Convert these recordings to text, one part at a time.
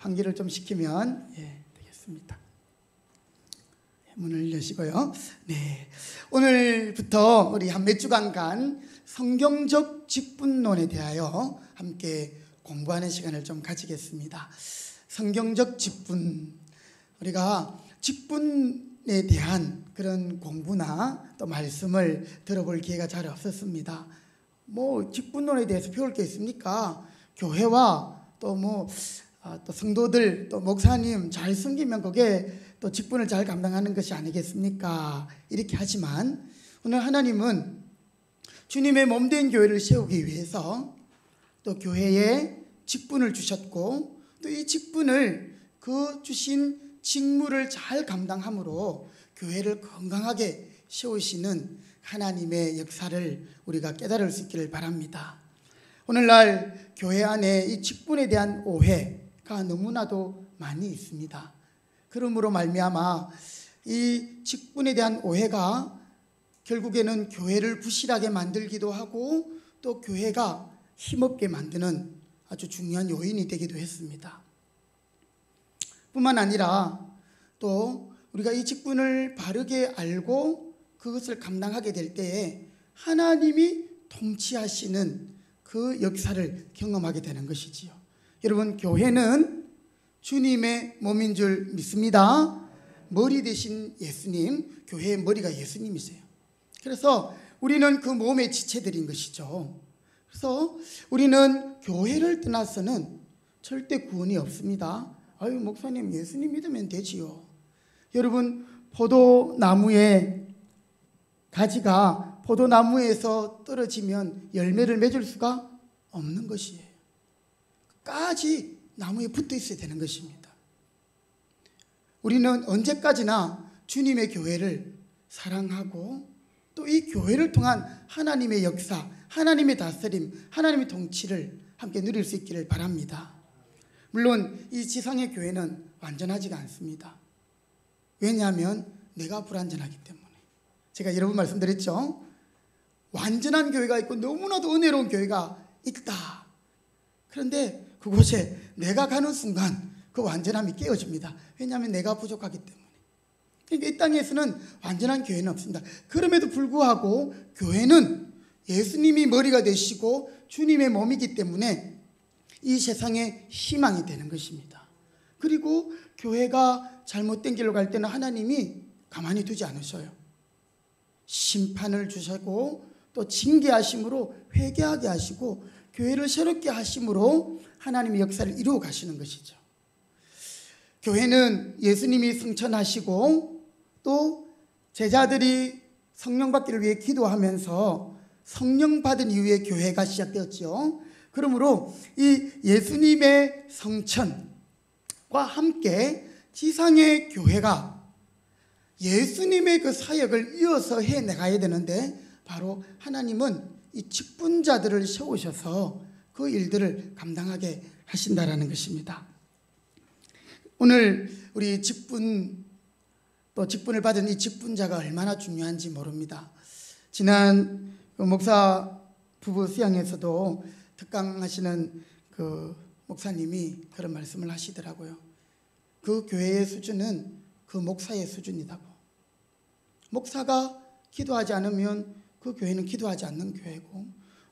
환기를 좀 시키면 되겠습니다. 문을 여시고요. 네, 오늘부터 우리 한 몇 주간간 성경적 직분론에 대하여 함께 공부하는 시간을 좀 가지겠습니다. 성경적 직분, 우리가 직분에 대한 그런 공부나 또 말씀을 들어볼 기회가 잘 없었습니다. 뭐 직분론에 대해서 배울 게 있습니까? 교회와 또 또 성도들, 또 목사님 잘 섬기면 그게 또 직분을 잘 감당하는 것이 아니겠습니까? 이렇게 하지만 오늘 하나님은 주님의 몸된 교회를 세우기 위해서 또 교회에 직분을 주셨고, 또 이 직분을 그 주신 직무를 잘 감당함으로 교회를 건강하게 세우시는 하나님의 역사를 우리가 깨달을 수 있기를 바랍니다. 오늘날 교회 안에 이 직분에 대한 오해가 너무나도 많이 있습니다. 그러므로 말미암아 이 직분에 대한 오해가 결국에는 교회를 부실하게 만들기도 하고 또 교회가 힘없게 만드는 아주 중요한 요인이 되기도 했습니다. 뿐만 아니라 또 우리가 이 직분을 바르게 알고 그것을 감당하게 될 때에 하나님이 통치하시는 그 역사를 경험하게 되는 것이지요. 여러분, 교회는 주님의 몸인 줄 믿습니다. 머리 대신 예수님, 교회의 머리가 예수님이세요. 그래서 우리는 그 몸의 지체들인 것이죠. 그래서 우리는 교회를 떠나서는 절대 구원이 없습니다. 아유, 목사님 예수님 믿으면 되지요. 여러분, 포도나무의 가지가 포도나무에서 떨어지면 열매를 맺을 수가 없는 것이에요. 끝까지 나무에 붙어 있어야 되는 것입니다. 우리는 언제까지나 주님의 교회를 사랑하고 또 이 교회를 통한 하나님의 역사, 하나님의 다스림, 하나님의 통치를 함께 누릴 수 있기를 바랍니다. 물론 이 지상의 교회는 완전하지가 않습니다. 왜냐하면 내가 불완전하기 때문에. 제가 여러 번 말씀드렸죠. 완전한 교회가 있고 너무나도 은혜로운 교회가 있다. 그런데 그곳에 내가 가는 순간 그 완전함이 깨어집니다. 왜냐하면 내가 부족하기 때문에. 그러니까 이 땅에서는 완전한 교회는 없습니다. 그럼에도 불구하고 교회는 예수님이 머리가 되시고 주님의 몸이기 때문에 이 세상의 희망이 되는 것입니다. 그리고 교회가 잘못된 길로 갈 때는 하나님이 가만히 두지 않으셔요. 심판을 주시고 또 징계하심으로 회개하게 하시고 교회를 새롭게 하심으로 하나님의 역사를 이루어 가시는 것이죠. 교회는 예수님이 승천하시고 또 제자들이 성령 받기를 위해 기도하면서 성령 받은 이후에 교회가 시작되었죠. 그러므로 이 예수님의 성천과 함께 지상의 교회가 예수님의 그 사역을 이어서 해나가야 되는데, 바로 하나님은 이 직분자들을 세우셔서 그 일들을 감당하게 하신다라는 것입니다. 오늘 우리 또 직분을 받은 이 직분자가 얼마나 중요한지 모릅니다. 지난 목사 부부 수양에서도 특강하시는 그 목사님이 그런 말씀을 하시더라고요. 그 교회의 수준은 그 목사의 수준이라고. 목사가 기도하지 않으면 그 교회는 기도하지 않는 교회고,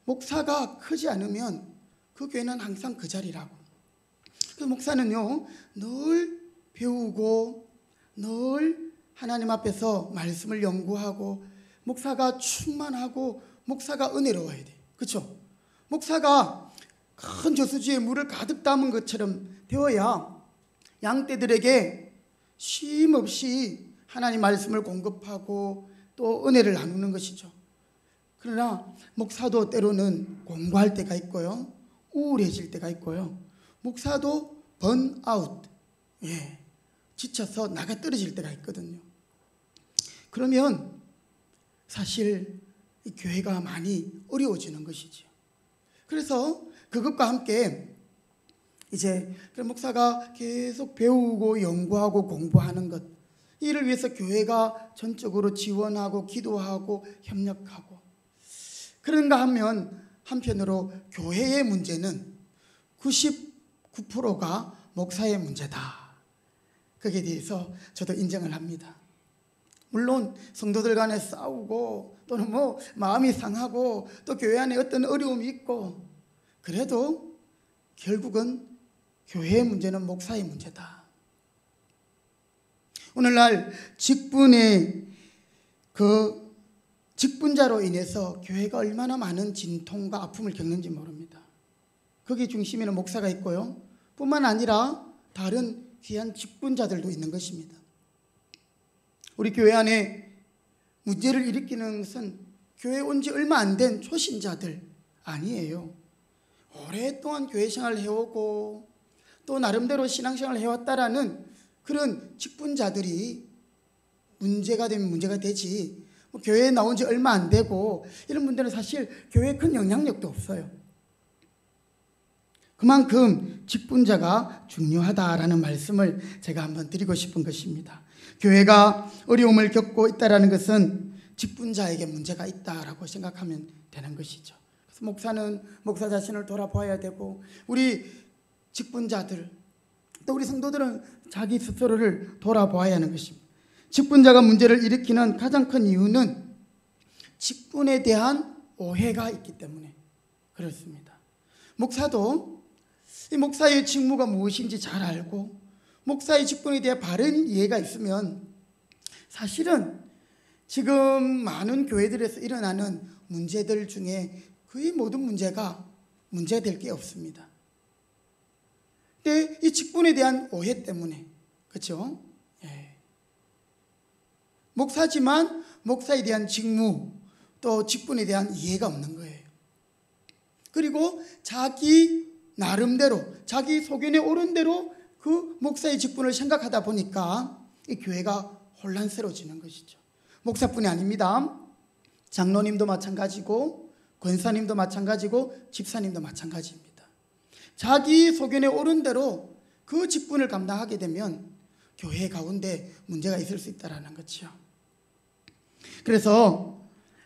목사가 크지 않으면 그 교회는 항상 그 자리라고. 그 목사는요, 늘 배우고 늘 하나님 앞에서 말씀을 연구하고, 목사가 충만하고 목사가 은혜로워야 돼. 그렇죠? 목사가 큰 저수지에 물을 가득 담은 것처럼 되어야 양떼들에게 쉼없이 하나님 말씀을 공급하고 또 은혜를 나누는 것이죠. 그러나 목사도 때로는 공부할 때가 있고요, 우울해질 때가 있고요, 목사도 번아웃, 지쳐서 나가 떨어질 때가 있거든요. 그러면 사실 이 교회가 많이 어려워지는 것이죠. 그래서 그것과 함께 이제 목사가 계속 배우고 연구하고 공부하는 것, 이를 위해서 교회가 전적으로 지원하고 기도하고 협력하고, 그런가 하면 한편으로 교회의 문제는 99%가 목사의 문제다. 거기에 대해서 저도 인정을 합니다. 물론 성도들 간에 싸우고 또는 마음이 상하고 또 교회 안에 어떤 어려움이 있고, 그래도 결국은 교회의 문제는 목사의 문제다. 오늘날 직분자로 인해서 교회가 얼마나 많은 진통과 아픔을 겪는지 모릅니다. 거기 중심에는 목사가 있고요, 뿐만 아니라 다른 귀한 직분자들도 있는 것입니다. 우리 교회 안에 문제를 일으키는 것은 교회에 온 지 얼마 안 된 초신자들 아니에요. 오랫동안 교회 생활을 해오고 또 나름대로 신앙생활을 해왔다라는 그런 직분자들이 문제가 되면 문제가 되지, 교회에 나온 지 얼마 안 되고 이런 분들은 사실 교회에 큰 영향력도 없어요. 그만큼 직분자가 중요하다라는 말씀을 제가 한번 드리고 싶은 것입니다. 교회가 어려움을 겪고 있다는 것은 직분자에게 문제가 있다라고 생각하면 되는 것이죠. 그래서 목사는 목사 자신을 돌아봐야 되고, 우리 직분자들 또 우리 성도들은 자기 스스로를 돌아봐야 하는 것입니다. 직분자가 문제를 일으키는 가장 큰 이유는 직분에 대한 오해가 있기 때문에 그렇습니다. 목사도 이 목사의 직무가 무엇인지 잘 알고 목사의 직분에 대해 바른 이해가 있으면 사실은 지금 많은 교회들에서 일어나는 문제들 중에 거의 모든 문제가 문제될 게 없습니다. 근데 이 직분에 대한 오해 때문에, 그렇죠? 목사지만 목사에 대한 직무 또 직분에 대한 이해가 없는 거예요. 그리고 자기 나름대로 자기 소견에 옳은 대로 그 목사의 직분을 생각하다 보니까 이 교회가 혼란스러워지는 것이죠. 목사뿐이 아닙니다. 장로님도 마찬가지고 권사님도 마찬가지고 집사님도 마찬가지입니다. 자기 소견에 옳은 대로 그 직분을 감당하게 되면 교회 가운데 문제가 있을 수 있다는 거죠. 그래서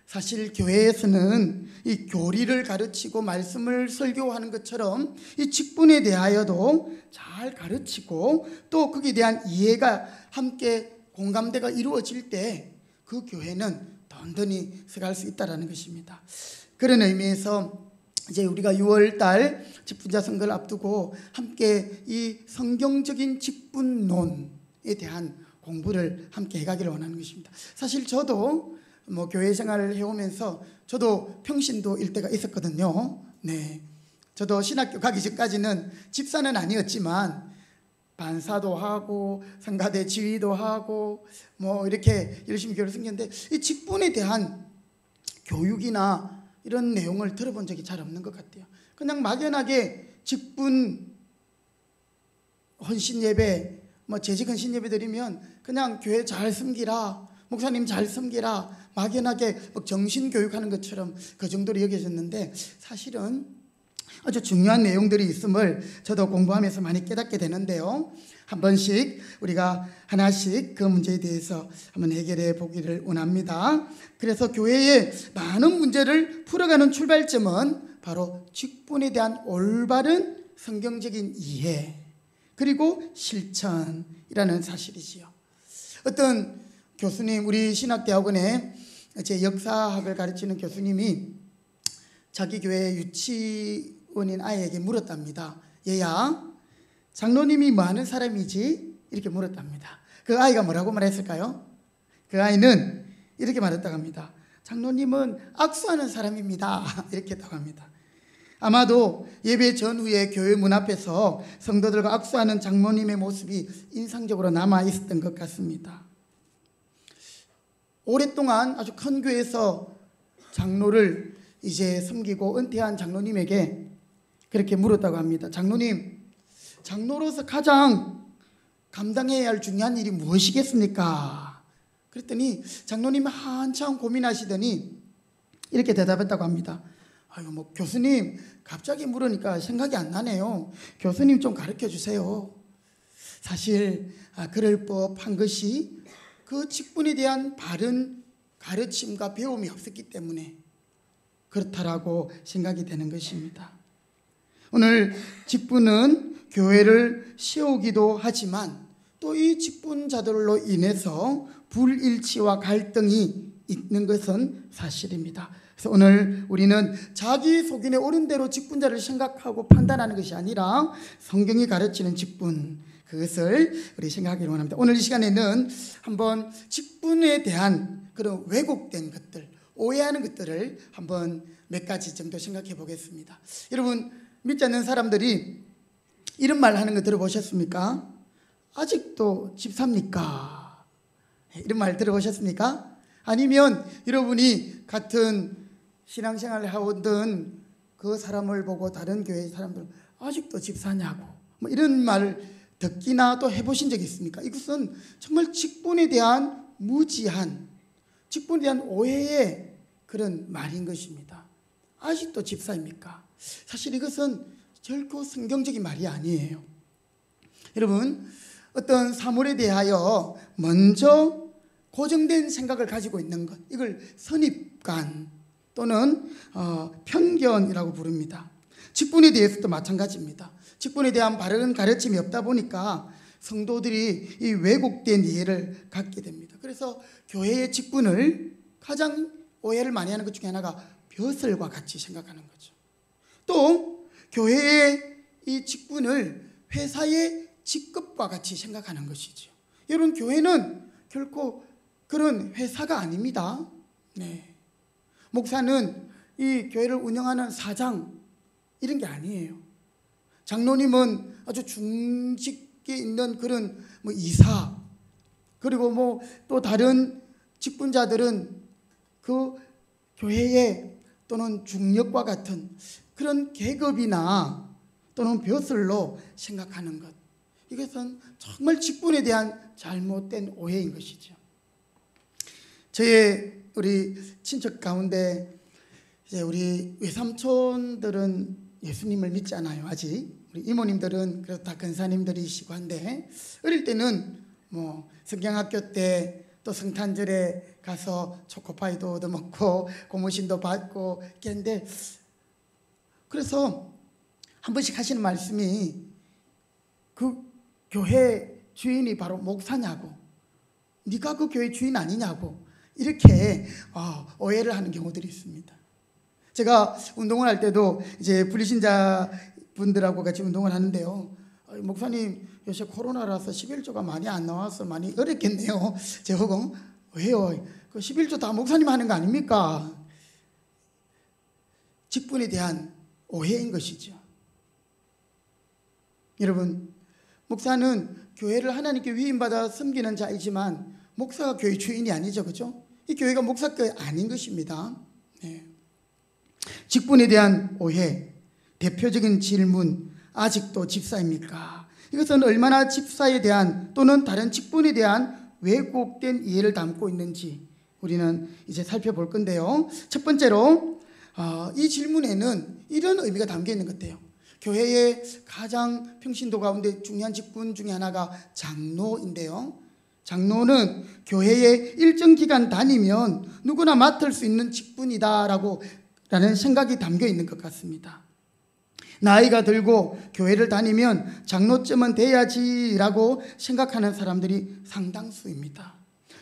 사실 교회에서는 이 교리를 가르치고 말씀을 설교하는 것처럼 이 직분에 대하여도 잘 가르치고 또 거기에 대한 이해가 함께 공감대가 이루어질 때 그 교회는 든든히 서갈 수 있다는 것입니다. 그런 의미에서 이제 우리가 6월달 직분자 선거를 앞두고 함께 이 성경적인 직분론에 대한 공부를 함께 해가기를 원하는 것입니다. 사실 저도 교회 생활을 해오면서 저도 평신도일 때가 있었거든요. 네, 저도 신학교 가기 전까지는 집사는 아니었지만 반사도 하고 성가대 지휘도 하고 이렇게 열심히 교회를 섬겼는데 이 직분에 대한 교육이나 이런 내용을 들어본 적이 잘 없는 것 같아요. 그냥 막연하게 직분 헌신 예배, 재직 헌신 예배 드리면 그냥 교회 잘 섬기라, 목사님 잘 섬기라, 막연하게 정신 교육하는 것처럼 그 정도로 여겨졌는데 사실은 아주 중요한 내용들이 있음을 저도 공부하면서 많이 깨닫게 되는데요. 한 번씩 우리가 하나씩 그 문제에 대해서 한번 해결해 보기를 원합니다. 그래서 교회의 많은 문제를 풀어가는 출발점은 바로 직분에 대한 올바른 성경적인 이해 그리고 실천이라는 사실이지요. 어떤 교수님, 우리 신학대학원에 제 역사학을 가르치는 교수님이 자기 교회 유치원인 아이에게 물었답니다. 얘야, 장로님이 뭐 하는 사람이지? 이렇게 물었답니다. 그 아이가 뭐라고 말했을까요? 그 아이는 이렇게 말했다고 합니다. 장로님은 악수하는 사람입니다. 이렇게 했다고 합니다. 아마도 예배 전후에 교회 문 앞에서 성도들과 악수하는 장로님의 모습이 인상적으로 남아 있었던 것 같습니다. 오랫동안 아주 큰 교회에서 장로를 이제 섬기고 은퇴한 장로님에게 그렇게 물었다고 합니다. 장로님, 장로로서 가장 감당해야 할 중요한 일이 무엇이겠습니까? 그랬더니 장로님이 한참 고민하시더니 이렇게 대답했다고 합니다. 아유, 교수님, 갑자기 물으니까 생각이 안 나네요. 교수님 좀 가르쳐 주세요. 사실 그럴 법한 것이 그 직분에 대한 바른 가르침과 배움이 없었기 때문에 그렇다라고 생각이 되는 것입니다. 오늘 직분은 교회를 세우기도 하지만 또 이 직분자들로 인해서 불일치와 갈등이 있는 것은 사실입니다. 그래서 오늘 우리는 자기 속인에 옳은 대로 직분자를 생각하고 판단하는 것이 아니라 성경이 가르치는 직분, 그것을 우리 생각하기를 원합니다. 오늘 이 시간에는 한번 직분에 대한 그런 왜곡된 것들, 오해하는 것들을 한번 몇 가지 정도 생각해 보겠습니다. 여러분, 믿지 않는 사람들이 이런 말 하는 거 들어보셨습니까? 아직도 집삽니까? 이런 말 들어보셨습니까? 아니면 여러분이 같은 신앙생활을 하던 그 사람을 보고 다른 교회 사람들은 아직도 집사냐고 뭐 이런 말을 듣기나 또 해보신 적이 있습니까? 이것은 정말 직분에 대한 무지한, 직분에 대한 오해의 그런 말인 것입니다. 아직도 집사입니까? 사실 이것은 결코 성경적인 말이 아니에요. 여러분, 어떤 사물에 대하여 먼저 고정된 생각을 가지고 있는 것, 이걸 선입관 또는 편견이라고 부릅니다. 직분에 대해서도 마찬가지입니다. 직분에 대한 바른 가르침이 없다 보니까 성도들이 이 왜곡된 이해를 갖게 됩니다. 그래서 교회의 직분을 가장 오해를 많이 하는 것 중에 하나가 벼슬과 같이 생각하는 거죠. 또 교회의 이 직분을 회사의 직급과 같이 생각하는 것이죠. 여러분, 교회는 결코 그런 회사가 아닙니다. 네. 목사는 이 교회를 운영하는 사장 이런 게 아니에요. 장로님은 아주 중직에 있는 그런 뭐 이사, 그리고 뭐 또 다른 직분자들은 그 교회의 또는 중역과 같은 그런 계급이나 또는 벼슬로 생각하는 것, 이것은 정말 직분에 대한 잘못된 오해인 것이죠. 저의 우리 친척 가운데 이제 우리 외삼촌들은 예수님을 믿지 않아요. 아직. 우리 이모님들은 그래도 다 근사님들이시고 한데, 어릴 때는 뭐 성경학교 때 또 성탄절에 가서 초코파이도 얻어먹고 고무신도 받고 그랬는데, 그래서 한 번씩 하시는 말씀이 그 교회 주인이 바로 목사냐고, 네가 그 교회 주인 아니냐고 이렇게 오해를 하는 경우들이 있습니다. 제가 운동을 할 때도 이제 불신자 분들하고 같이 운동을 하는데요. 목사님, 요새 코로나라서 11조가 많이 안 나와서 많이 어렵겠네요. 제가 왜요? 그 11조 다 목사님 하는 거 아닙니까? 직분에 대한 오해인 것이죠. 여러분, 목사는 교회를 하나님께 위임받아 섬기는 자이지만 목사가 교회 주인이 아니죠. 그렇죠? 이 교회가 목사가 아닌 것입니다. 네. 직분에 대한 오해, 대표적인 질문, 아직도 집사입니까? 이것은 얼마나 집사에 대한 또는 다른 직분에 대한 왜곡된 이해를 담고 있는지 우리는 이제 살펴볼 건데요. 첫 번째로 이 질문에는 이런 의미가 담겨 있는 것 같아요. 교회의 가장 평신도 가운데 중요한 직분 중에 하나가 장로인데요. 장로는 교회에 일정 기간 다니면 누구나 맡을 수 있는 직분이다라는 생각이 담겨 있는 것 같습니다. 나이가 들고 교회를 다니면 장로쯤은 돼야지라고 생각하는 사람들이 상당수입니다.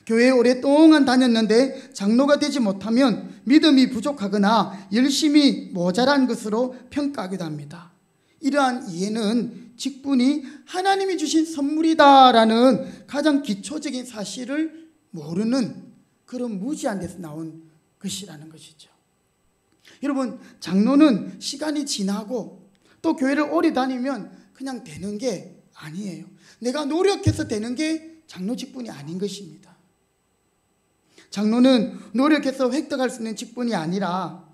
교회에 오랫동안 다녔는데 장로가 되지 못하면 믿음이 부족하거나 열심히 모자란 것으로 평가하기도 합니다. 이러한 이해는 직분이 하나님이 주신 선물이다라는 가장 기초적인 사실을 모르는 그런 무지한 데서 나온 것이라는 것이죠. 여러분, 장로는 시간이 지나고 또 교회를 오래 다니면 그냥 되는 게 아니에요. 내가 노력해서 되는 게 장로 직분이 아닌 것입니다. 장로는 노력해서 획득할 수 있는 직분이 아니라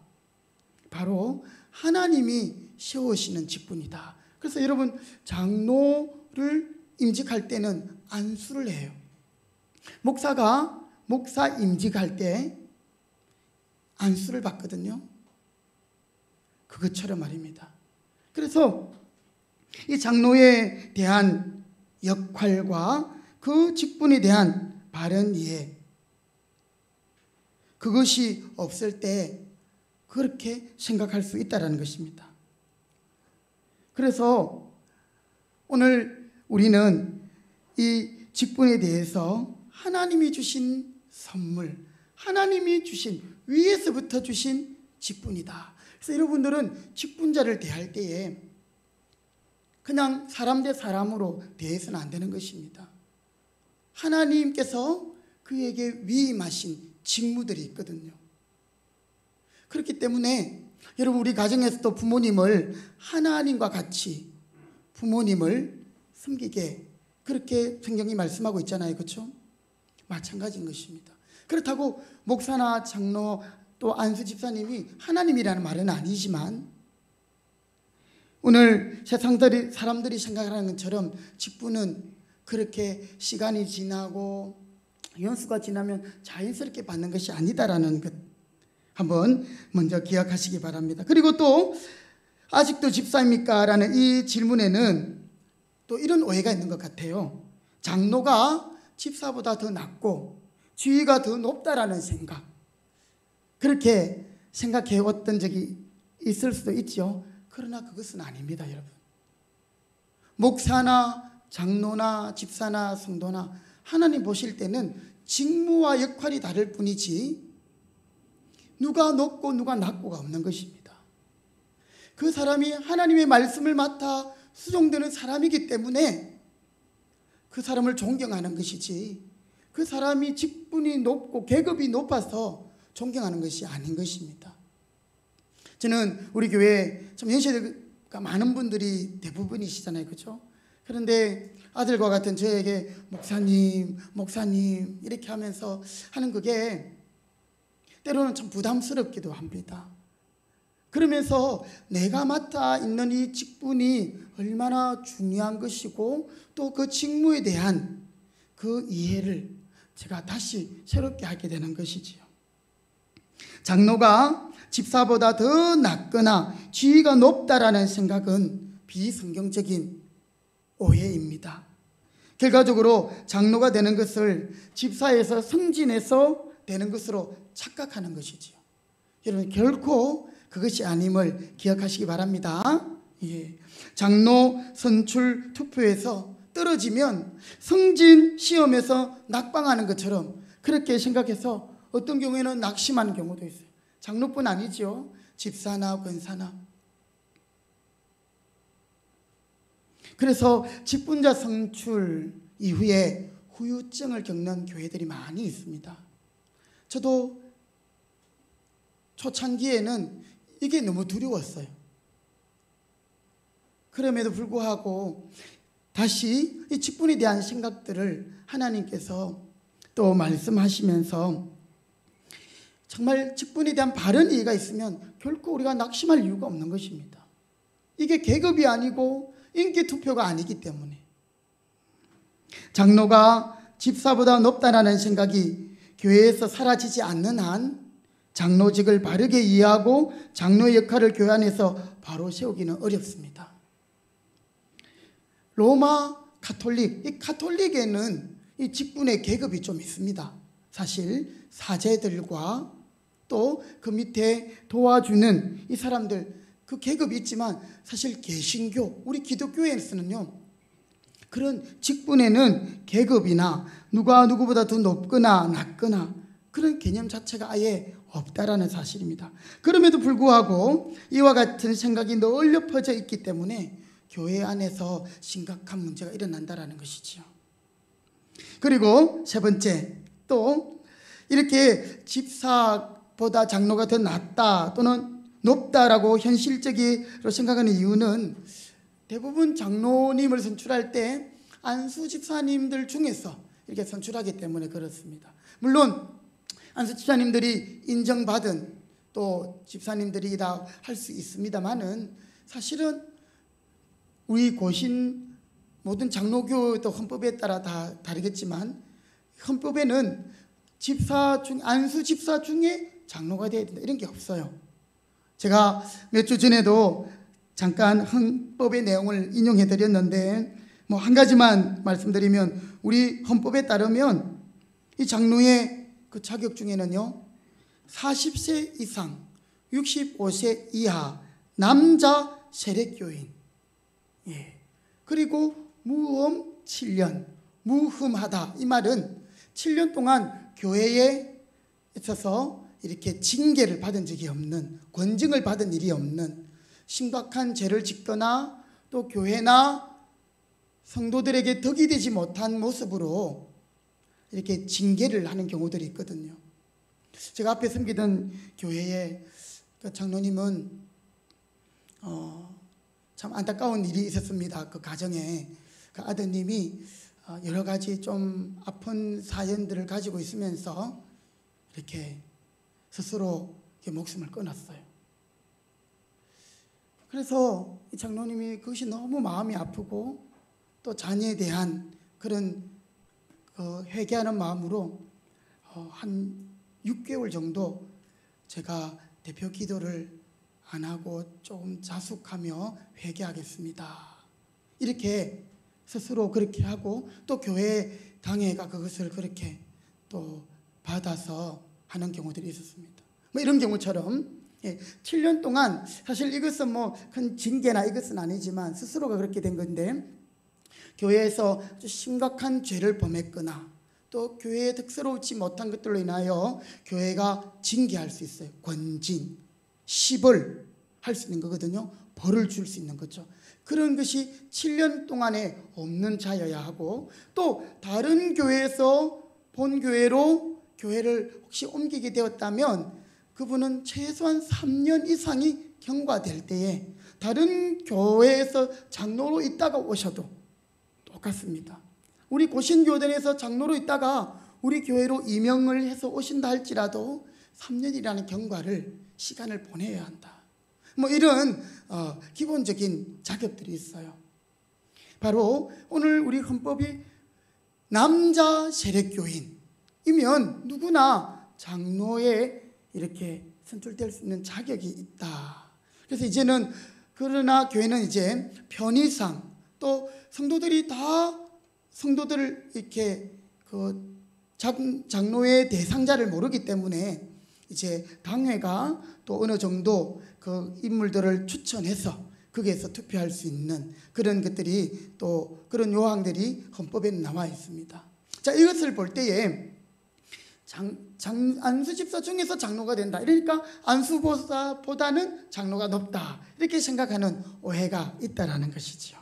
바로 하나님이 세우시는 직분이다. 그래서 여러분, 장로를 임직할 때는 안수를 해요. 목사가 목사 임직할 때 안수를 받거든요. 그것처럼 말입니다. 그래서 이 장로에 대한 역할과 그 직분에 대한 바른 이해, 그것이 없을 때 그렇게 생각할 수 있다는 것입니다. 그래서 오늘 우리는 이 직분에 대해서 하나님이 주신 선물, 하나님이 주신, 위에서부터 주신 직분이다. 그래서 여러분들은 직분자를 대할 때에 그냥 사람 대 사람으로 대해서는 안 되는 것입니다. 하나님께서 그에게 위임하신 직무들이 있거든요. 그렇기 때문에 여러분, 우리 가정에서도 부모님을 하나님과 같이 부모님을 섬기게, 그렇게 성경이 말씀하고 있잖아요. 그렇죠? 마찬가지인 것입니다. 그렇다고 목사나 장로 또 안수 집사님이 하나님이라는 말은 아니지만, 오늘 사람들이 생각하는 것처럼 직분은 그렇게 시간이 지나고 연수가 지나면 자연스럽게 받는 것이 아니다라는 것 한번 먼저 기억하시기 바랍니다. 그리고 또 아직도 집사입니까? 라는 이 질문에는 또 이런 오해가 있는 것 같아요. 장로가 집사보다 더 낫고 지위가 더 높다라는 생각, 그렇게 생각해 왔던 적이 있을 수도 있죠. 그러나 그것은 아닙니다, 여러분. 목사나 장로나 집사나 성도나 하나님 보실 때는 직무와 역할이 다를 뿐이지 누가 높고 누가 낮고가 없는 것입니다. 그 사람이 하나님의 말씀을 맡아 수종되는 사람이기 때문에 그 사람을 존경하는 것이지, 그 사람이 직분이 높고 계급이 높아서 존경하는 것이 아닌 것입니다. 저는 우리 교회에 참 연세가 많은 분들이 대부분이시잖아요. 그렇죠? 그런데 아들과 같은 저에게 목사님 이렇게 하면서 하는 그게 때로는 참 부담스럽기도 합니다. 그러면서 내가 맡아 있는 이 직분이 얼마나 중요한 것이고 또 그 직무에 대한 그 이해를 제가 다시 새롭게 하게 되는 것이지요. 장로가 집사보다 더 낫거나 지위가 높다라는 생각은 비성경적인 오해입니다. 결과적으로 장로가 되는 것을 집사에서 승진해서 되는 것으로 착각하는 것이지요. 여러분, 결코 그것이 아님을 기억하시기 바랍니다. 예. 장로 선출 투표에서 떨어지면 승진 시험에서 낙방하는 것처럼 그렇게 생각해서 어떤 경우에는 낙심하는 경우도 있어요. 장로뿐 아니죠. 집사나 권사나. 그래서 직분자 선출 이후에 후유증을 겪는 교회들이 많이 있습니다. 저도 초창기에는 이게 너무 두려웠어요. 그럼에도 불구하고 다시 이 직분에 대한 생각들을 하나님께서 또 말씀하시면서 정말 직분에 대한 바른 이해가 있으면 결코 우리가 낙심할 이유가 없는 것입니다. 이게 계급이 아니고 인기 투표가 아니기 때문에. 장로가 집사보다 높다라는 생각이 교회에서 사라지지 않는 한 장로직을 바르게 이해하고 장로의 역할을 교회 안에서 바로 세우기는 어렵습니다. 로마 가톨릭, 이 가톨릭에는 이 직분의 계급이 좀 있습니다. 사실 사제들과 또 그 밑에 도와주는 이 사람들, 그 계급이 있지만 사실 개신교, 우리 기독교에서는요, 그런 직분에는 계급이나 누가 누구보다 더 높거나 낮거나 그런 개념 자체가 아예 없다라는 사실입니다. 그럼에도 불구하고 이와 같은 생각이 널려 퍼져 있기 때문에 교회 안에서 심각한 문제가 일어난다라는 것이지요. 그리고 세 번째, 또 이렇게 집사보다 장로가 더 낫다 또는 높다라고 현실적으로 생각하는 이유는 대부분 장로님을 선출할 때 안수 집사님들 중에서 이렇게 선출하기 때문에 그렇습니다. 물론 안수 집사님들이 인정받은 또 집사님들이라 할 수 있습니다만은 사실은 우리 고신 모든 장로교도 헌법에 따라 다 다르겠지만 헌법에는 안수 집사 중에 장로가 되어야 된다 이런 게 없어요. 제가 몇 주 전에도 잠깐 헌법의 내용을 인용해 드렸는데 한 가지만 말씀드리면 우리 헌법에 따르면 이 장로의 그 자격 중에는요 40세 이상 65세 이하 남자 세례교인, 그리고 무흠 7년, 무흠하다. 이 말은 7년 동안 교회에 있어서 이렇게 징계를 받은 적이 없는, 권징을 받은 일이 없는, 심각한 죄를 짓거나 또 교회나 성도들에게 덕이 되지 못한 모습으로 이렇게 징계를 하는 경우들이 있거든요. 제가 앞에 섬기던 교회에 그 장로님은 참 안타까운 일이 있었습니다. 그 가정에 그 아드님이 여러 가지 좀 아픈 사연들을 가지고 있으면서 이렇게 스스로 목숨을 끊었어요. 그래서 이 장로님이 그것이 너무 마음이 아프고 또 자녀에 대한 그런 회개하는 마음으로 한 6개월 정도 제가 대표 기도를 안 하고 조금 자숙하며 회개하겠습니다. 이렇게 스스로 그렇게 하고 또 교회 당회가 그것을 그렇게 또 받아서 하는 경우들이 있었습니다. 뭐 이런 경우처럼 7년 동안 사실 이것은 뭐 큰 징계나 이것은 아니지만 스스로가 그렇게 된 건데 교회에서 심각한 죄를 범했거나 또 교회에 득스러우지 못한 것들로 인하여 교회가 징계할 수 있어요. 권징, 시벌 할 수 있는 거거든요. 벌을 줄 수 있는 거죠. 그런 것이 7년 동안에 없는 자여야 하고 또 다른 교회에서 본 교회로 교회를 혹시 옮기게 되었다면 그분은 최소한 3년 이상이 경과될 때에 다른 교회에서 장로로 있다가 오셔도 똑같습니다. 우리 고신교단에서 장로로 있다가 우리 교회로 임명을 해서 오신다 할지라도 3년이라는 경과를 시간을 보내야 한다. 뭐 이런 기본적인 자격들이 있어요. 바로 오늘 우리 헌법이 남자 세력교인이면 누구나 장로에 이렇게 선출될 수 있는 자격이 있다. 그래서 이제는 그러나 교회는 이제 편의상 또 성도들이 다 성도들을 이렇게 그 장로의 대상자를 모르기 때문에 이제 당회가 또 어느 정도 그 인물들을 추천해서 거기에서 투표할 수 있는 그런 것들이 또 그런 요항들이 헌법에 나와 있습니다. 자, 이것을 볼 때에 안수집사 중에서 장로가 된다. 그러니까 안수보사보다는 장로가 높다. 이렇게 생각하는 오해가 있다라는 것이죠.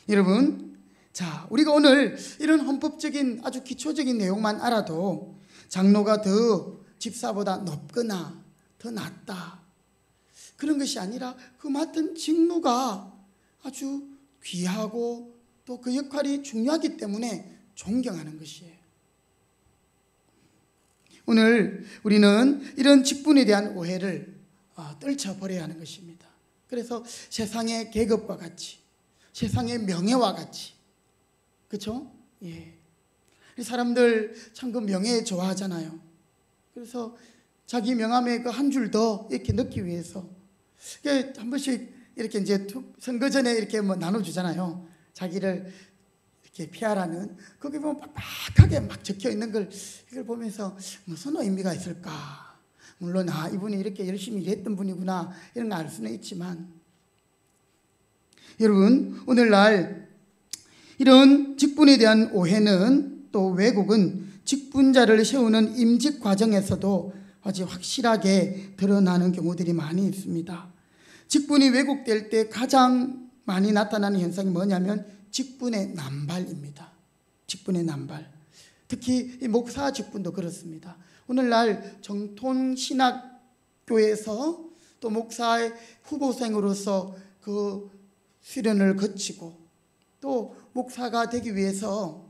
여러분, 자, 우리가 오늘 이런 헌법적인 아주 기초적인 내용만 알아도 장로가 더 집사보다 높거나 더 낫다. 그런 것이 아니라 그 맡은 직무가 아주 귀하고 또 그 역할이 중요하기 때문에 존경하는 것이에요. 오늘 우리는 이런 직분에 대한 오해를 떨쳐버려야 하는 것입니다. 그래서 세상의 계급과 같이 세상의 명예와 같이 그렇죠? 예. 사람들 참 그 명예 좋아하잖아요. 그래서 자기 명함에 그 한 줄 더 이렇게 넣기 위해서 한 번씩 이렇게 이제 선거 전에 이렇게 뭐 나눠주잖아요. 자기를 이렇게 피하라는. 거기 보면 빡빡하게 막 적혀 있는 걸 이걸 보면서 무슨 의미가 있을까? 물론 이분이 이렇게 열심히 일했던 분이구나 이런 거 알 수는 있지만 여러분 오늘날 이런 직분에 대한 오해는 또 왜곡은 직분자를 세우는 임직 과정에서도 아주 확실하게 드러나는 경우들이 많이 있습니다. 직분이 왜곡될 때 가장 많이 나타나는 현상이 뭐냐면 직분의 남발입니다. 직분의 남발. 특히 이 목사 직분도 그렇습니다. 오늘날 정통신학교에서 또 목사의 후보생으로서 그 수련을 거치고 또 목사가 되기 위해서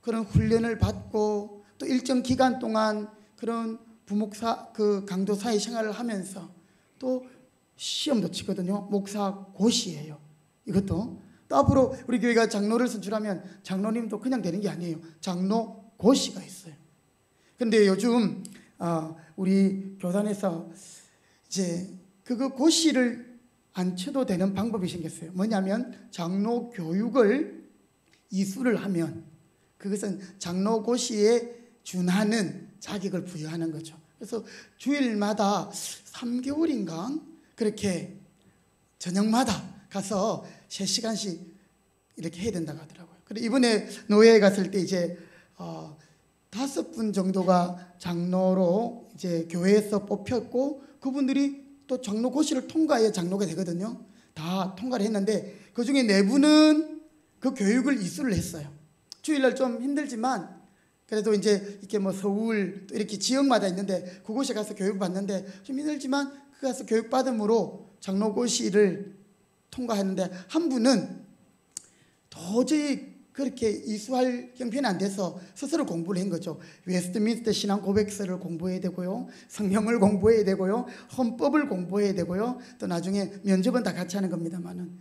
그런 훈련을 받고 또 일정 기간 동안 그런 부목사 그 강도 사회 생활을 하면서 또 시험도 치거든요. 목사 고시예요. 이것도 또 앞으로 우리 교회가 장로를 선출하면 장로님도 그냥 되는 게 아니에요. 장로 고시가 있어요. 그런데 요즘 우리 교단에서 이제 그거 고시를 안 쳐도 되는 방법이 생겼어요. 뭐냐면 장로 교육을 이수를 하면 그것은 장로 고시에 준하는 자격을 부여하는 거죠. 그래서 주일마다 3개월인가 그렇게 저녁마다 가서 3시간씩 이렇게 해야 된다고 하더라고요. 그리고 이번에 노예에 갔을 때 이제 5분 정도가 장로로 이제 교회에서 뽑혔고, 그분들이 또 장로 고시를 통과해야 장로가 되거든요. 다 통과를 했는데 그 중에 4분은 그 교육을 이수를 했어요. 주일날 좀 힘들지만 그래도 이제 이렇게 뭐 서울 또 이렇게 지역마다 있는데 그곳에 가서 교육 받는데 좀 힘들지만 그 가서 교육 받음으로 장로고시를 통과했는데, 한 분은 도저히 그렇게 이수할 형편이 안 돼서 스스로 공부를 한 거죠. 웨스트민스터 신앙 고백서를 공부해야 되고요, 성경을 공부해야 되고요, 헌법을 공부해야 되고요, 또 나중에 면접은 다 같이 하는 겁니다만은,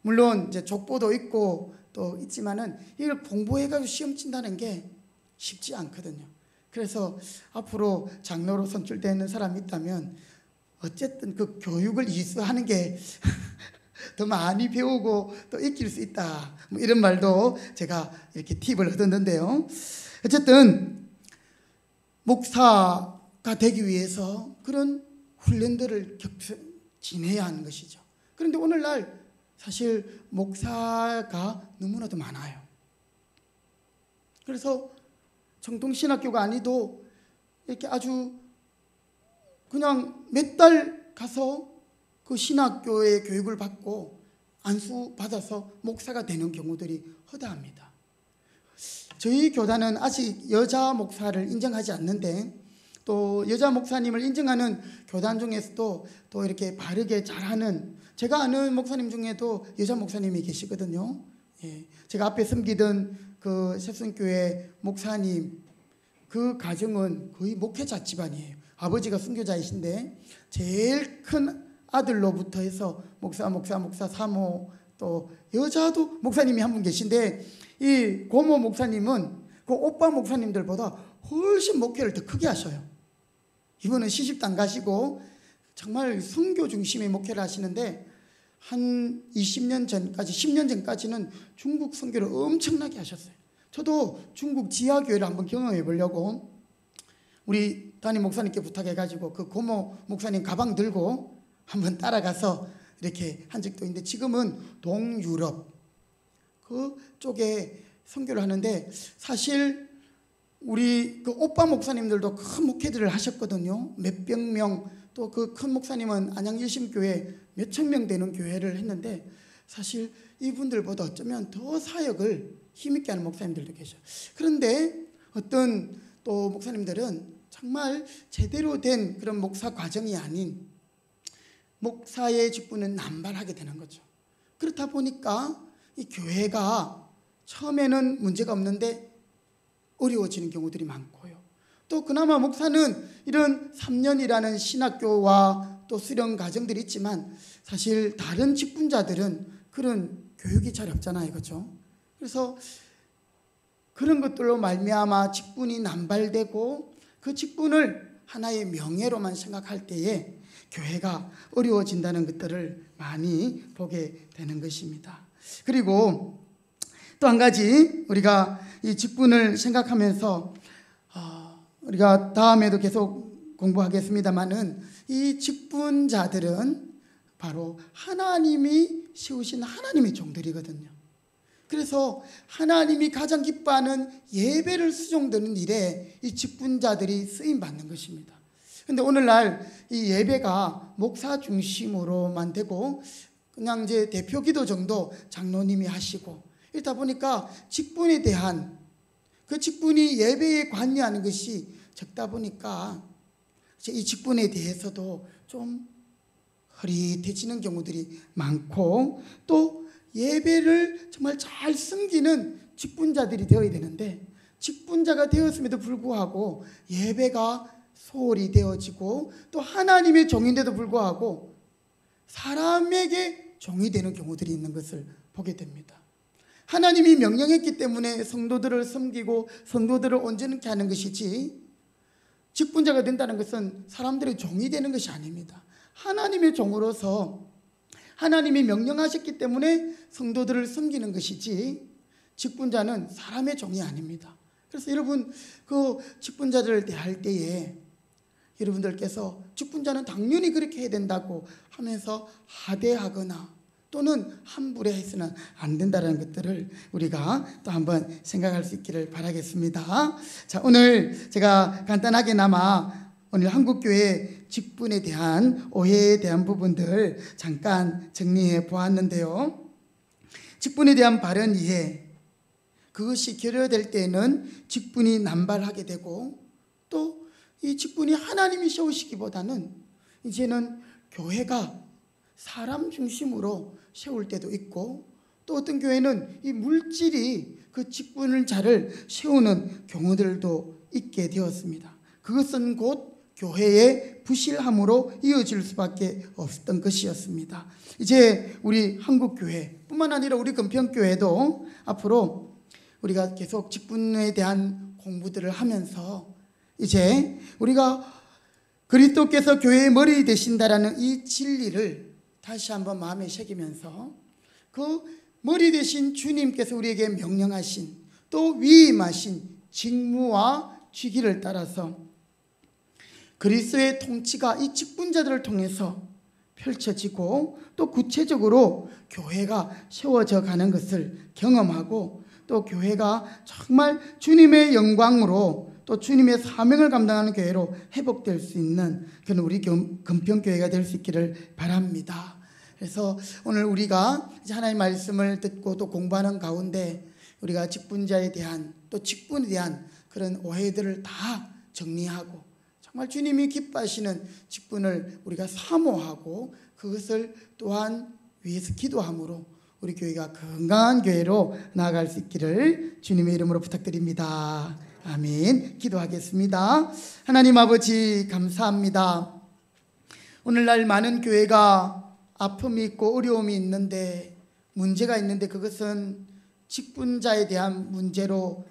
물론 이제 족보도 있고 또 있지만은 이걸 공부해가지고 시험 친다는 게 쉽지 않거든요. 그래서 앞으로 장로로 선출되는 사람이 있다면 어쨌든 그 교육을 이수하는 게 더 많이 배우고 또 익힐 수 있다, 뭐 이런 말도 제가 이렇게 팁을 얻었는데요. 어쨌든 목사가 되기 위해서 그런 훈련들을 지내야 하는 것이죠. 그런데 오늘날 사실 목사가 너무나도 많아요. 그래서 정통신학교가 아니도 이렇게 아주 그냥 몇 달 가서 그 신학교의 교육을 받고 안수 받아서 목사가 되는 경우들이 허다합니다. 저희 교단은 아직 여자 목사를 인정하지 않는데, 또 여자 목사님을 인정하는 교단 중에서도 또 이렇게 바르게 잘하는, 제가 아는 목사님 중에도 여자 목사님이 계시거든요. 예, 제가 앞에 섬기던 그 새순교회 목사님, 그 가정은 거의 목회자 집안이에요. 아버지가 순교자이신데 제일 큰 아들로부터 해서 목사, 사모, 또 여자도 목사님이 한 분 계신데, 이 고모 목사님은 그 오빠 목사님들보다 훨씬 목회를 더 크게 하셔요. 이분은 시집도 안 가시고 정말 선교 중심의 목회를 하시는데, 한 20년 전까지, 10년 전까지는 중국 선교를 엄청나게 하셨어요. 저도 중국 지하교회를 한번 경험해 보려고 우리 담임 목사님께 부탁해가지고 그 고모 목사님 가방 들고 한번 따라가서 이렇게 한 적도 있는데, 지금은 동유럽 그쪽에 선교를 하는데, 사실 우리 그 오빠 목사님들도 큰 목회들을 하셨거든요. 몇백 명, 또 그 큰 목사님은 안양일심교회 몇천 명 되는 교회를 했는데, 사실 이분들보다 어쩌면 더 사역을 힘있게 하는 목사님들도 계셔요. 그런데 어떤 또 목사님들은 정말 제대로 된 그런 목사 과정이 아닌 목사의 직분은 남발하게 되는 거죠. 그렇다 보니까 이 교회가 처음에는 문제가 없는데 어려워지는 경우들이 많고요. 또 그나마 목사는 이런 3년이라는 신학교와 또 수련 과정들이 있지만 사실 다른 직분자들은 그런 교육이 잘 없잖아요. 그렇죠? 그래서 그런 것들로 말미암아 직분이 남발되고 그 직분을 하나의 명예로만 생각할 때에 교회가 어려워진다는 것들을 많이 보게 되는 것입니다. 그리고 또 한 가지 우리가 이 직분을 생각하면서 우리가 다음에도 계속 공부하겠습니다만은, 이 직분자들은 바로 하나님이 세우신 하나님의 종들이거든요. 그래서 하나님이 가장 기뻐하는 예배를 수종드는 일에 이 직분자들이 쓰임받는 것입니다. 그런데 오늘날 이 예배가 목사 중심으로만 되고 그냥 이제 대표 기도 정도 장로님이 하시고 이러다 보니까 직분에 대한 그 직분이 예배에 관여하는 것이 적다 보니까 이 직분에 대해서도 좀 흐릿해지는 경우들이 많고, 또 예배를 정말 잘 섬기는 직분자들이 되어야 되는데 직분자가 되었음에도 불구하고 예배가 소홀히 되어지고 또 하나님의 종인데도 불구하고 사람에게 종이 되는 경우들이 있는 것을 보게 됩니다. 하나님이 명령했기 때문에 성도들을 섬기고 성도들을 온전케 하는 것이지, 직분자가 된다는 것은 사람들의 종이 되는 것이 아닙니다. 하나님의 종으로서 하나님이 명령하셨기 때문에 성도들을 섬기는 것이지, 직분자는 사람의 종이 아닙니다. 그래서 여러분 그 직분자들을 대할 때에 여러분들께서 직분자는 당연히 그렇게 해야 된다고 하면서 하대하거나 또는 함부로 해서는 안 된다는 것들을 우리가 또 한번 생각할 수 있기를 바라겠습니다. 자, 오늘 제가 간단하게나마 오늘 한국교회 직분에 대한 오해에 대한 부분들 잠깐 정리해 보았는데요. 직분에 대한 바른 이해, 그것이 결여될 때에는 직분이 남발하게 되고, 또 이 직분이 하나님이 세우시기보다는 이제는 교회가 사람 중심으로 세울 때도 있고, 또 어떤 교회는 이 물질이 그 직분을 잘 세우는 경우들도 있게 되었습니다. 그것은 곧 교회의 부실함으로 이어질 수밖에 없었던 것이었습니다. 이제 우리 한국교회뿐만 아니라 우리 금평교회도 앞으로 우리가 계속 직분에 대한 공부들을 하면서 이제 우리가 그리스도께서 교회의 머리 되신다라는 이 진리를 다시 한번 마음에 새기면서 그 머리 되신 주님께서 우리에게 명령하신 또 위임하신 직무와 직위를 따라서 그리스도의 통치가 이 직분자들을 통해서 펼쳐지고 또 구체적으로 교회가 세워져 가는 것을 경험하고, 또 교회가 정말 주님의 영광으로 또 주님의 사명을 감당하는 교회로 회복될 수 있는 그런 우리 금평교회가 될 수 있기를 바랍니다. 그래서 오늘 우리가 이제 하나님의 말씀을 듣고 또 공부하는 가운데 우리가 직분자에 대한 또 직분에 대한 그런 오해들을 다 정리하고 정말 주님이 기뻐하시는 직분을 우리가 사모하고 그것을 또한 위해서 기도함으로 우리 교회가 건강한 교회로 나아갈 수 있기를 주님의 이름으로 부탁드립니다. 아멘. 기도하겠습니다. 하나님 아버지 감사합니다. 오늘날 많은 교회가 아픔이 있고 어려움이 있는데, 문제가 있는데 그것은 직분자에 대한 문제로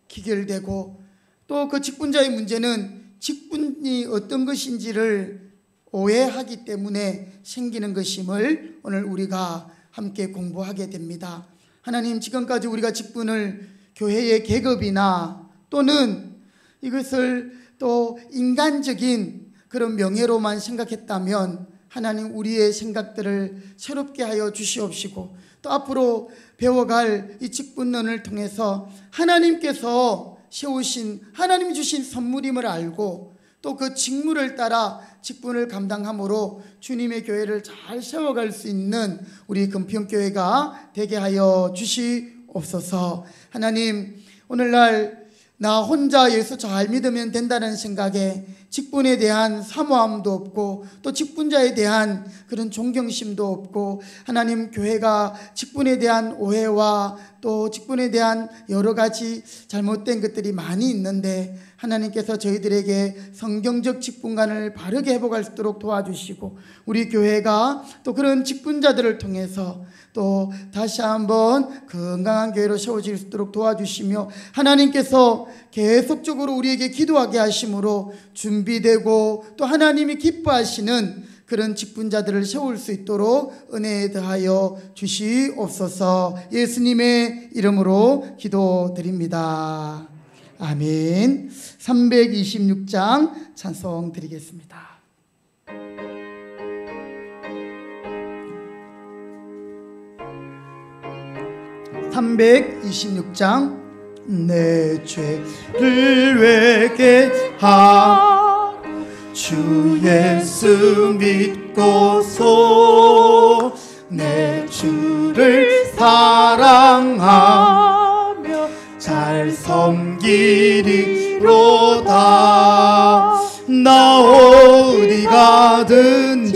기결되고, 또 그 직분자의 문제는 직분이 어떤 것인지를 오해하기 때문에 생기는 것임을 오늘 우리가 함께 공부하게 됩니다. 하나님, 지금까지 우리가 직분을 교회의 계급이나 또는 이것을 또 인간적인 그런 명예로만 생각했다면 하나님, 우리의 생각들을 새롭게 하여 주시옵시고, 또 앞으로 배워갈 이 직분론을 통해서 하나님께서 세우신, 하나님이 주신 선물임을 알고 또 그 직무를 따라 직분을 감당함으로 주님의 교회를 잘 세워갈 수 있는 우리 금평교회가 되게 하여 주시옵소서. 하나님, 오늘날 나 혼자 예수 잘 믿으면 된다는 생각에 직분에 대한 사모함도 없고 또 직분자에 대한 그런 존경심도 없고, 하나님, 교회가 직분에 대한 오해와 또 직분에 대한 여러 가지 잘못된 것들이 많이 있는데 하나님께서 저희들에게 성경적 직분관을 바르게 회복할 수 있도록 도와주시고, 우리 교회가 또 그런 직분자들을 통해서 또 다시 한번 건강한 교회로 세워질 수 있도록 도와주시며, 하나님께서 계속적으로 우리에게 기도하게 하심으로 준비되고 또 하나님이 기뻐하시는 그런 직분자들을 세울 수 있도록 은혜에 더하여 주시옵소서. 예수님의 이름으로 기도드립니다. 아멘. 326장 찬송 드리겠습니다. (326장) 내 죄를 회개하 주 예수 믿고서 내 주를 사랑하며 잘 섬기리로다. 나 어디 가든지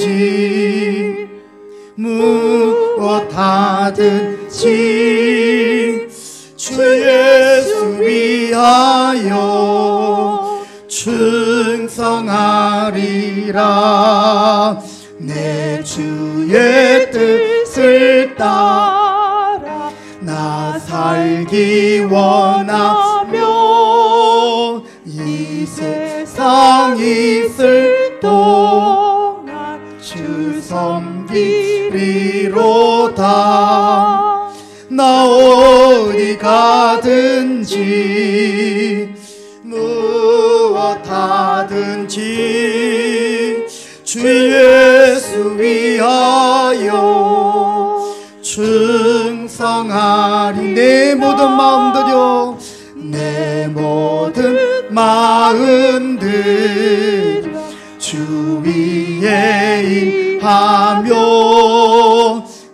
무엇 하든지 주 예수 위하여 충성하리라. 내 주의 뜻을 따라 나 살기 원하며 이 세상 있을 동안 주 섬기리로다. 나 어디 가든지 무엇 하든지 주 예수 위하여 충성하리. 내 모든 마음들여, 내 모든 마음들 주 위에 일하며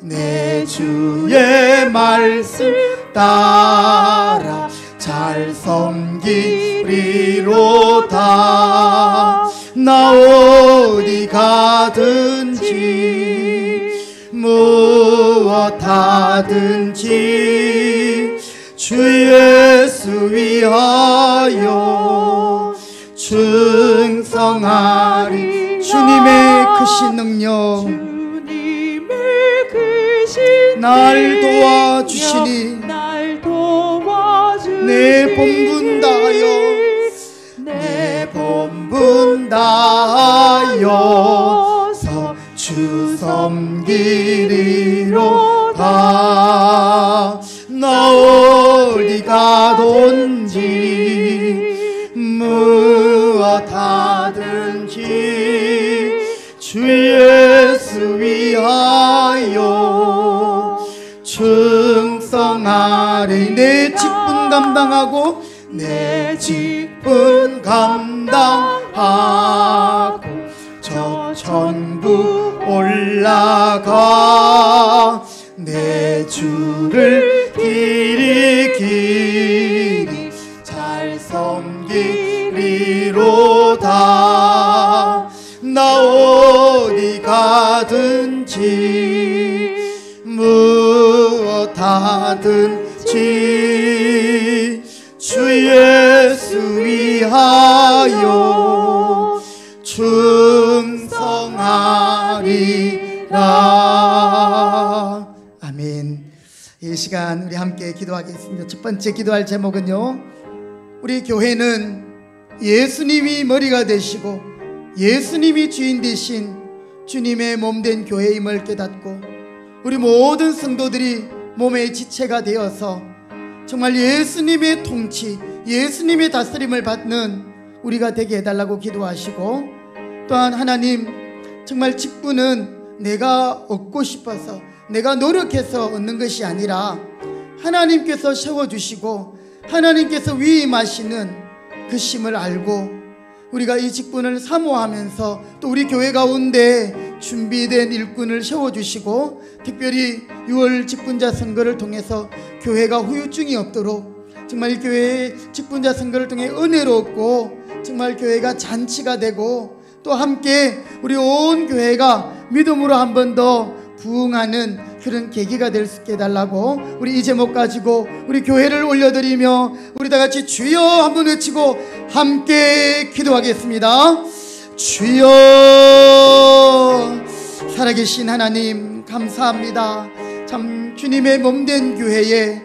내 주의 말씀 따라 잘 섬기리로다. 나 어디 가든지 무엇 하든지 주 예수 위하여 충성하리. 주님의 크신 능력, 날 도와주시니 내 본분 다하여서 주 섬기리로다. 나 어디 가든지 무엇 하든지 주 예수 위하여 충성하리. 내 직분 감당하고 내 직분 감당하고 저 천국 올라가 내 주를 길이 잘 섬기리로다. 나 어디 가든지 무엇 하든지 주 예수 위하여 충성하리라. 아멘. 이 시간 우리 함께 기도하겠습니다. 첫 번째 기도할 제목은요, 우리 교회는 예수님이 머리가 되시고 예수님이 주인 되신 주님의 몸된 교회임을 깨닫고 우리 모든 성도들이 몸의 지체가 되어서 정말 예수님의 통치, 예수님의 다스림을 받는 우리가 되게 해달라고 기도하시고, 또한 하나님, 정말 직분은 내가 얻고 싶어서 내가 노력해서 얻는 것이 아니라 하나님께서 세워주시고 하나님께서 위임하시는 그 심을 알고 우리가 이 직분을 사모하면서 또 우리 교회 가운데 준비된 일꾼을 세워주시고, 특별히 6월 직분자 선거를 통해서 교회가 후유증이 없도록 정말 이 교회의 직분자 선거를 통해 은혜로 얻고 정말 교회가 잔치가 되고 또 함께 우리 온 교회가 믿음으로 한 번 더 부흥하는 그런 계기가 될 수 있게 해달라고 우리 이 제목 가지고 우리 교회를 올려드리며 우리 다 같이 주여 한번 외치고 함께 기도하겠습니다. 주여. 살아계신 하나님 감사합니다. 참 주님의 몸된 교회에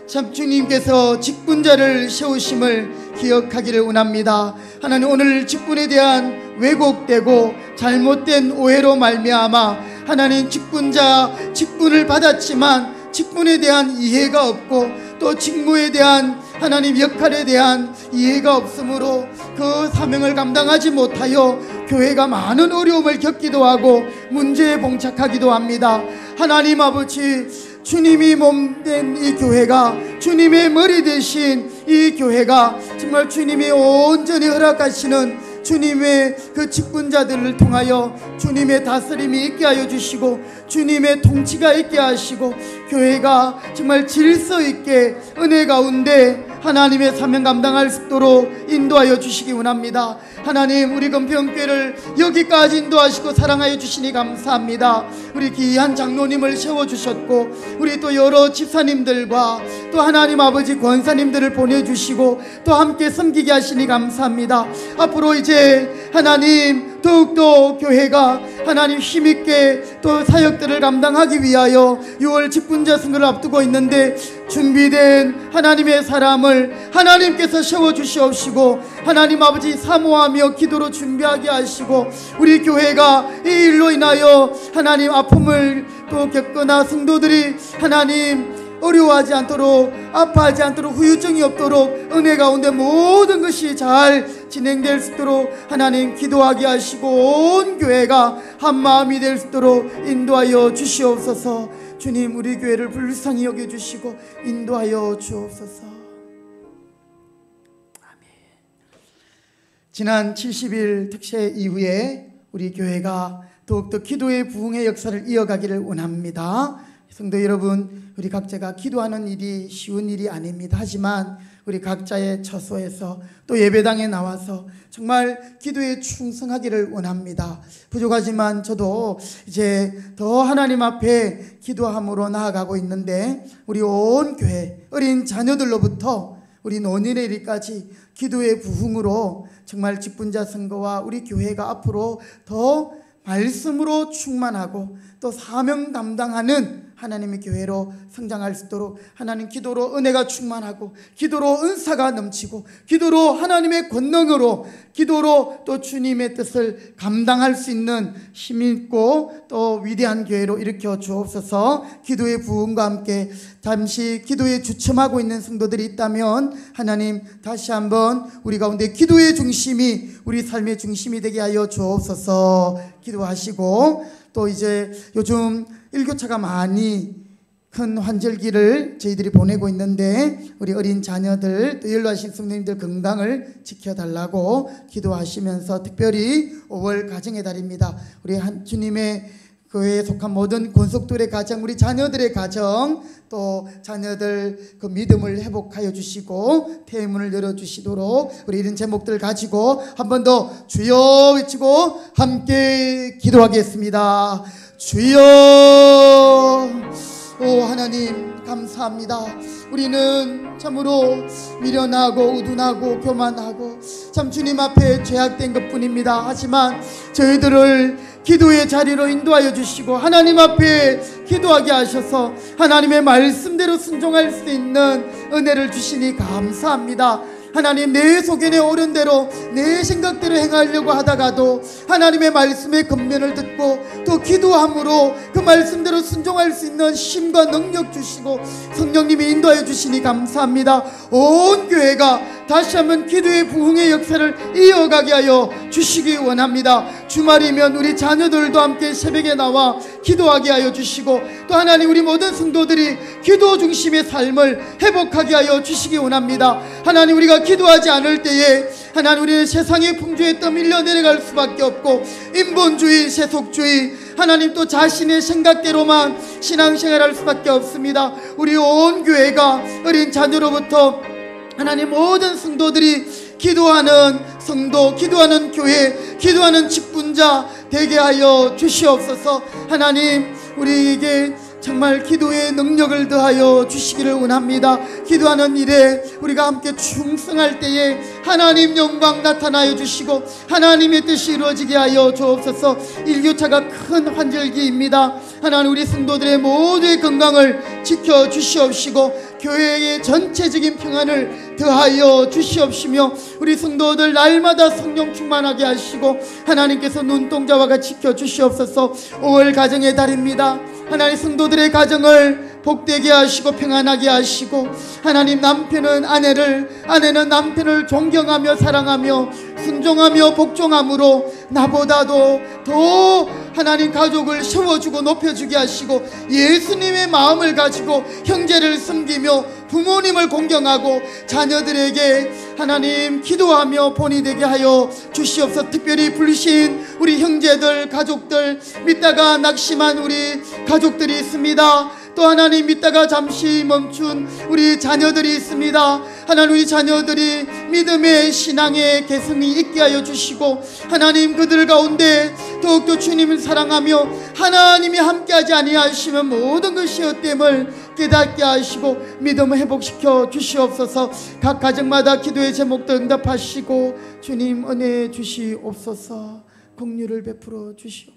참 주님께서 직분자를 세우심을 기억하기를 원합니다. 하나님, 오늘 직분에 대한 왜곡되고 잘못된 오해로 말미암아 하나님 직분을 받았지만 직분에 대한 이해가 없고 또 직무에 대한 하나님 역할에 대한 이해가 없으므로 그 사명을 감당하지 못하여 교회가 많은 어려움을 겪기도 하고 문제에 봉착하기도 합니다. 하나님 아버지, 주님이 몸된 이 교회가, 주님의 머리 되신 이 교회가 정말 주님이 온전히 허락하시는 주님의 그 직분자들을 통하여 주님의 다스림이 있게 하여 주시고 주님의 통치가 있게 하시고 교회가 정말 질서 있게 은혜 가운데 하나님의 사명 감당할 수 있도록 인도하여 주시기 원합니다. 하나님, 우리 금평교회를 여기까지 인도하시고 사랑하여 주시니 감사합니다. 우리 귀한 장로님을 세워주셨고 우리 또 여러 집사님들과 또 하나님 아버지 권사님들을 보내주시고 또 함께 섬기게 하시니 감사합니다. 앞으로 이제 하나님 더욱더 교회가 하나님 힘있게 또 사역들을 감당하기 위하여 6월 직분자 선거를 앞두고 있는데 준비된 하나님의 사람을 하나님께서 세워주시옵시고 하나님 아버지 사모하며 기도로 준비하게 하시고 우리 교회가 이 일로 인하여 하나님 아픔을 또 겪거나 성도들이 하나님 어려워하지 않도록, 아파하지 않도록, 후유증이 없도록 은혜 가운데 모든 것이 잘 진행될 수 있도록 하나님 기도하게 하시고 온 교회가 한 마음이 될 수 있도록 인도하여 주시옵소서. 주님 우리 교회를 불쌍히 여겨주시고 인도하여 주옵소서. 아멘. 지난 70일 특세 이후에 우리 교회가 더욱더 기도의 부흥의 역사를 이어가기를 원합니다. 성도 여러분, 우리 각자가 기도하는 일이 쉬운 일이 아닙니다. 하지만 우리 각자의 처소에서 또 예배당에 나와서 정말 기도에 충성하기를 원합니다. 부족하지만 저도 이제 더 하나님 앞에 기도함으로 나아가고 있는데, 우리 온 교회 어린 자녀들로부터 우리 노년의 일까지 기도의 부흥으로 정말 직분자 선거와 우리 교회가 앞으로 더 말씀으로 충만하고 또 사명 담당하는 하나님의 교회로 성장할 수 있도록, 하나님 기도로 은혜가 충만하고 기도로 은사가 넘치고 기도로 하나님의 권능으로 기도로 또 주님의 뜻을 감당할 수 있는 힘있고 또 위대한 교회로 일으켜 주옵소서. 기도의 부흥과 함께 잠시 기도에 주춤하고 있는 성도들이 있다면 하나님 다시 한번 우리 가운데 기도의 중심이 우리 삶의 중심이 되게 하여 주옵소서. 기도하시고, 또 이제 요즘 일교차가 많이 큰 환절기를 저희들이 보내고 있는데 우리 어린 자녀들 또 연로하신 성도님들 건강을 지켜달라고 기도하시면서, 특별히 5월 가정의 달입니다. 우리 주님의 교회에 속한 모든 권속들의 가정, 우리 자녀들의 가정, 또 자녀들 그 믿음을 회복하여 주시고 태문을 열어주시도록 우리 이런 제목들 가지고 한 번 더 주여 외치고 함께 기도하겠습니다. 주여. 오 하나님 감사합니다. 우리는 참으로 미련하고 우둔하고 교만하고 참 주님 앞에 죄악된 것뿐입니다. 하지만 저희들을 기도의 자리로 인도하여 주시고 하나님 앞에 기도하게 하셔서 하나님의 말씀대로 순종할 수 있는 은혜를 주시니 감사합니다. 하나님, 내 소견에 오른 대로 내 생각대로 행하려고 하다가도 하나님의 말씀의 권면을 듣고 또 기도함으로 그 말씀대로 순종할 수 있는 힘과 능력 주시고 성령님이 인도하여 주시니 감사합니다. 온 교회가 다시 한번 기도의 부흥의 역사를 이어가게 하여 주시기 원합니다. 주말이면 우리 자녀들도 함께 새벽에 나와 기도하게 하여 주시고 또 하나님 우리 모든 성도들이 기도 중심의 삶을 회복하게 하여 주시기 원합니다. 하나님, 우리가 기도하지 않을 때에 하나님 우리는 세상의 풍조에 떠밀려 내려갈 수밖에 없고 인본주의, 세속주의, 하나님 또 자신의 생각대로만 신앙생활할 수밖에 없습니다. 우리 온 교회가 어린 자녀로부터 하나님 모든 성도들이 기도하는 성도, 기도하는 교회, 기도하는 직분자 되게 하여 주시옵소서. 하나님, 우리에게 정말 기도의 능력을 더하여 주시기를 원합니다. 기도하는 일에 우리가 함께 충성할 때에 하나님 영광 나타나여 주시고 하나님의 뜻이 이루어지게 하여 주옵소서. 일교차가 큰 환절기입니다. 하나님, 우리 성도들의 모두의 건강을 지켜 주시옵시고 교회의 전체적인 평안을 더하여 주시옵시며 우리 성도들 날마다 성령 충만하게 하시고 하나님께서 눈동자와 같이 지켜 주시옵소서. 5월 가정의 달입니다. 하나님, 성도들의 가정을 복되게 하시고 평안하게 하시고 하나님, 남편은 아내를, 아내는 남편을 존경하며 사랑하며 순종하며 복종함으로 나보다도 더 하나님 가족을 세워주고 높여주게 하시고 예수님의 마음을 가지고 형제를 섬기며 부모님을 공경하고 자녀들에게 하나님 기도하며 본이 되게 하여 주시옵소서. 특별히 불신 우리 형제들, 가족들, 믿다가 낙심한 우리 가족들이 있습니다. 또 하나님, 믿다가 잠시 멈춘 우리 자녀들이 있습니다. 하나님, 우리 자녀들이 믿음의 신앙의 개성이 있게 하여 주시고 하나님, 그들 가운데 더욱더 주님을 사랑하며 하나님이 함께하지 아니하시면 모든 것이 헛됨을 깨닫게 하시고 믿음을 회복시켜 주시옵소서. 각 가정마다 기도의 제목도 응답하시고 주님 은혜 주시옵소서. 긍휼을 베풀어 주시옵소서.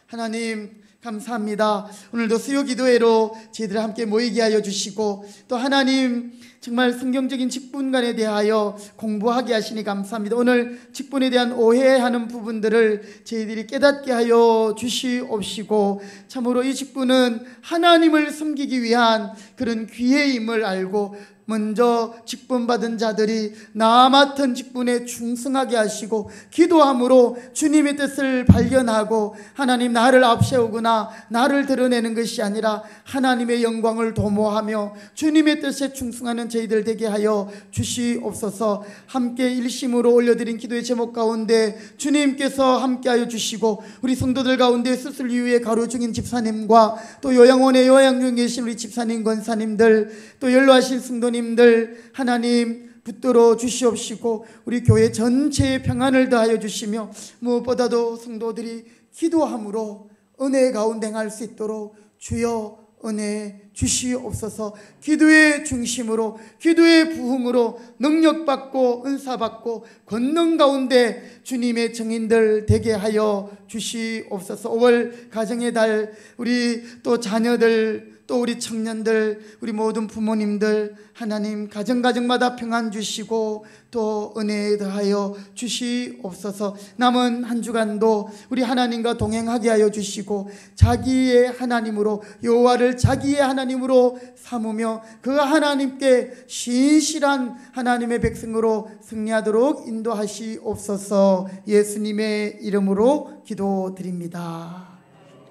하나님 감사합니다. 오늘도 수요 기도회로 저희들 함께 모이게 하여 주시고 또 하나님 정말 성경적인 직분관에 대하여 공부하게 하시니 감사합니다. 오늘 직분에 대한 오해하는 부분들을 저희들이 깨닫게 하여 주시옵시고 참으로 이 직분은 하나님을 섬기기 위한 그런 기회임을 알고 먼저 직분받은 자들이 나 맡은 직분에 충성하게 하시고 기도함으로 주님의 뜻을 발견하고 하나님 나를 앞세우거나 나를 드러내는 것이 아니라 하나님의 영광을 도모하며 주님의 뜻에 충성하는 저희들 되게 하여 주시옵소서. 함께 일심으로 올려드린 기도의 제목 가운데 주님께서 함께하여 주시고 우리 성도들 가운데 수술 이후에 가로 중인 집사님과 또 요양원에 요양 중에 계신 우리 집사님 권사님들 또 연로하신 성도님들 하나님 붙들어 주시옵시고 우리 교회 전체에 평안을 더하여 주시며 무엇보다도 성도들이 기도함으로 은혜 가운데 행할 수 있도록 주여 은혜 주시옵소서. 기도의 중심으로 기도의 부흥으로 능력받고 은사받고 권능 가운데 주님의 증인들 되게 하여 주시옵소서. 5월 가정의 달 우리 또 자녀들 또 우리 청년들 우리 모든 부모님들 하나님 가정마다 평안 주시고 또 은혜 더하여 주시옵소서. 남은 한 주간도 우리 하나님과 동행하게 하여 주시고 자기의 하나님으로 여호와를 자기의 하나님으로 삼으며 그 하나님께 신실한 하나님의 백성으로 승리하도록 인도하시옵소서. 예수님의 이름으로 기도드립니다.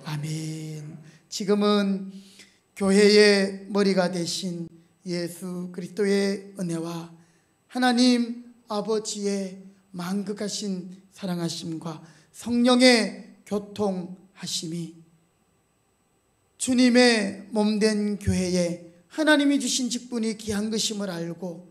아멘. 지금은 교회의 머리가 되신 예수 그리스도의 은혜와 하나님 아버지의 만극하신 사랑하심과 성령의 교통하심이 주님의 몸된 교회에 하나님이 주신 직분이 귀한 것임을 알고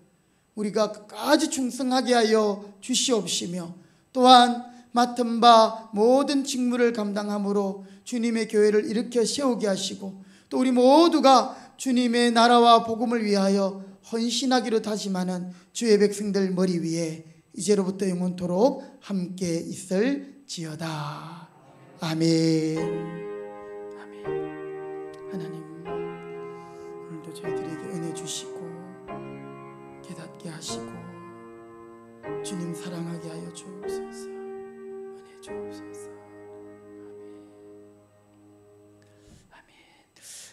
우리가 끝까지 충성하게 하여 주시옵시며 또한 맡은 바 모든 직무를 감당함으로 주님의 교회를 일으켜 세우게 하시고 또 우리 모두가 주님의 나라와 복음을 위하여 헌신하기로 다짐하는 주의 백성들 머리 위에 이제로부터 영원토록 함께 있을지어다. 아멘. 아멘. 하나님 오늘도 저희들에게 은혜 주시고 깨닫게 하시고 주님 사랑하게 하여 주옵소서. 은혜 주옵소서.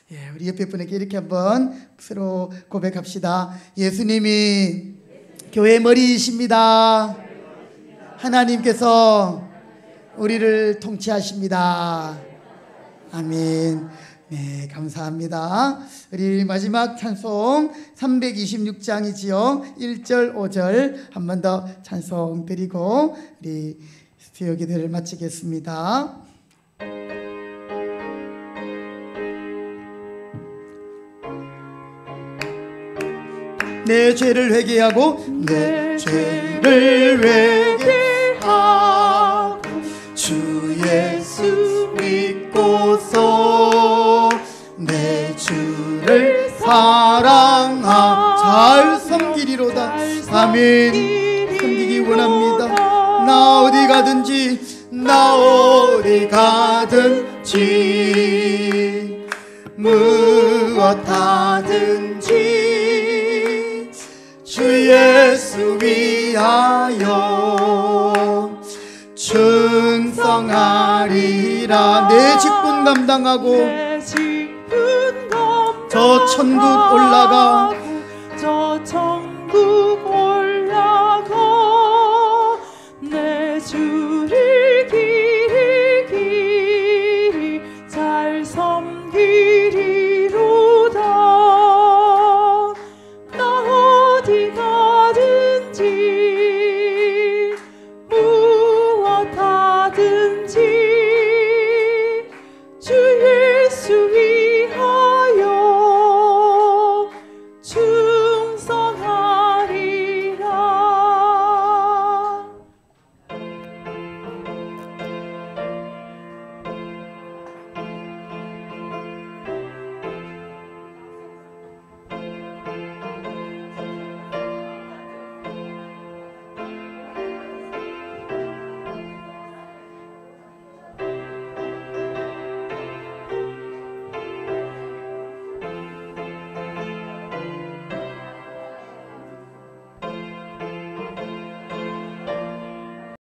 예, 우리 옆에 분에게 이렇게 한번 서로 고백합시다. 예수님이 교회 머리이십니다. 하나님께서 우리를 통치하십니다. 아멘. 네, 감사합니다. 우리 마지막 찬송 326장이지요. 1절, 5절 한 번 더 찬송 드리고 우리 수요 기도를 마치겠습니다. 내 죄를 회개하고 내 죄를 회개하고 주 예수 믿고서 내 주를 사랑하 잘 섬기리로다. 아멘. 섬기기 원합니다. 나 어디 가든지 무엇 하든지 주 예수 위하여 충성하리라. 내 직분 감당하고 저 천국 올라가 내 주를 기리기 잘 섬기리로다. 나 어디 가